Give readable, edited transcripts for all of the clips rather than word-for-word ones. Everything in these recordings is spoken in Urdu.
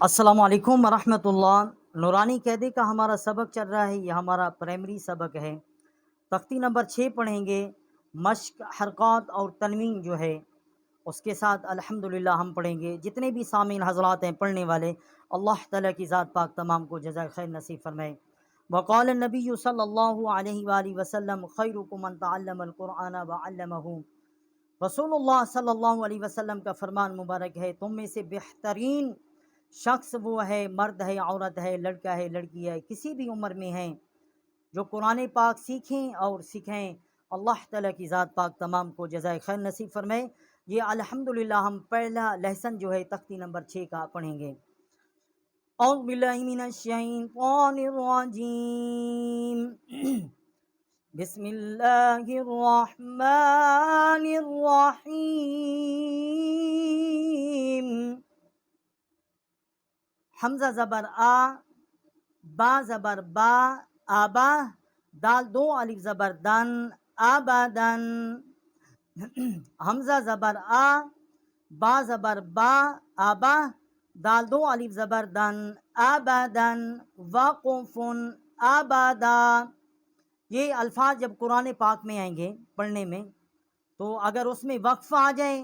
السلام علیکم ورحمۃ اللہ۔ نورانی قیدی کا ہمارا سبق چل رہا ہے، یہ ہمارا پرائمری سبق ہے۔ تختی نمبر 6 پڑھیں گے۔ مشق، حرکات اور تنوین جو ہے اس کے ساتھ الحمدللہ ہم پڑھیں گے۔ جتنے بھی سامعین حضرات ہیں پڑھنے والے، اللہ تعالیٰ کی ذات پاک تمام کو جزائے خیر نصیب فرمائے۔ وقال النبی صلی اللہ علیہ وآلہ وسلم خیرکم من تعلم القرآن وعلمہ۔ رسول اللہ صلی اللہ علیہ وسلم کا فرمان مبارک ہے، تم میں سے بہترین شخص وہ ہے، مرد ہے، عورت ہے، لڑکا ہے، لڑکی ہے، کسی بھی عمر میں ہیں، جو قرآن پاک سیکھیں اور سکھائیں۔ اللہ تعالیٰ کی ذات پاک تمام کو جزائے خیر نصیب فرمائے۔ یہ الحمدللہ ہم پہلا لیسن جو ہے تختی نمبر 6 کا پڑھیں گے۔ اعوذ باللہ من الشیطان الرجیم، بسم اللہ الرحمن الرحیم۔ حمزہ زبر آ، با زبر با، آبا، دال دو الف زبر دن، آبادن۔ حمزہ زبر آ، با زبر با، آبا، دال دو الف زبر دن، آبادن، وقفن، آبادا۔ یہ الفاظ جب قرآن پاک میں آئیں گے پڑھنے میں، تو اگر اس میں وقف آ جائے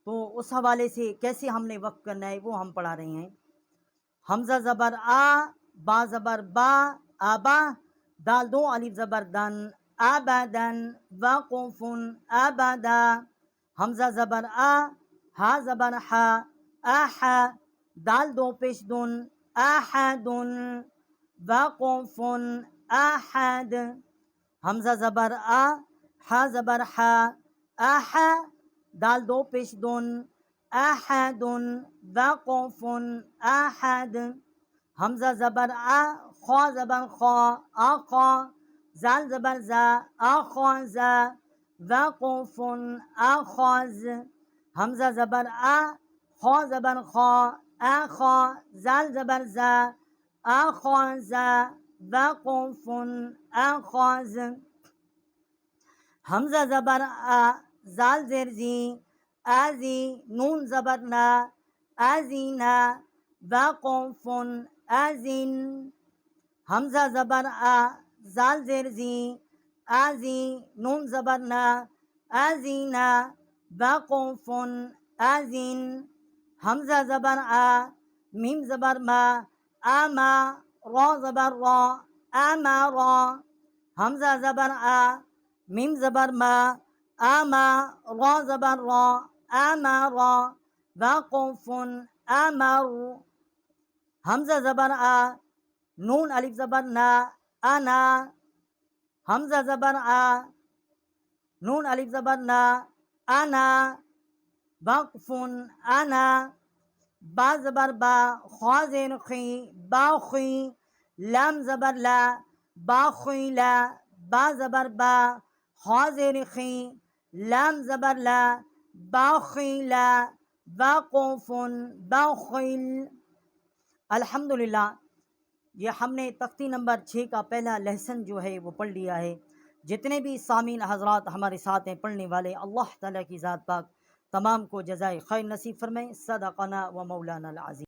تو اس حوالے سے کیسے ہم نے وقف کرنا ہے وہ ہم پڑھا رہے ہیں۔ حمزہ زبر آ، با زبر با، آبا، دال دو الف زبر دن، آبادن، وقفن، آبادا۔ حمزہ زبر آ، ہا زبر ہا، آہا، دال دو پیش دن، آحدن، وقفن، آحد۔ حمزہ زبر آ، ہا زبر ہا، آہا، دال دو پیش دن، آحدن، وقفن، آحد۔ حمزہ زبر آ، خا زبر خا، آخا، زال زبر زا، آخاز، وقفن، آخاز۔ حمزہ زبر آ، خا زبر خا، آخا، زال زبر زا، آخاز، وقفن، آخاز۔ حمزہ زبر آ، زال زیر زی، آزی، نون زبر نا، آزینا، وقفن، آزن۔ حمزہ زبر آ، زال زیر زی، آزی، نون زبر نا، آزینا، وقفن، آزن۔ حمزہ زبر آ، میم زبر ما، آما، را زبر را، آمارا۔ حمزہ زبر آ، میم زبر ما، آما، را زبر را، آمارا، وقفن، آمر۔ حمزہ زبر آ، نون الف زبر نا، انا۔ حمزہ زبر آ، نون الف زبر نا، انا، وقفن، انا۔ با زبر با، خا زیر خی، باخی، لام زبر لا، باخیلا، با زبر با، خا زیر خی، لام زبر لا، باخیلا، وقفن، باخیل۔ الحمدللہ یہ ہم نے تختی نمبر 6 کا پہلا لیسن جو ہے وہ پڑھ لیا ہے۔ جتنے بھی سامعین حضرات ہمارے ساتھ ہیں پڑھنے والے، اللہ تعالیٰ کی ذات پاک تمام کو جزائے خیر نصیب فرمائے۔ صدقنا و مولانا العظیم۔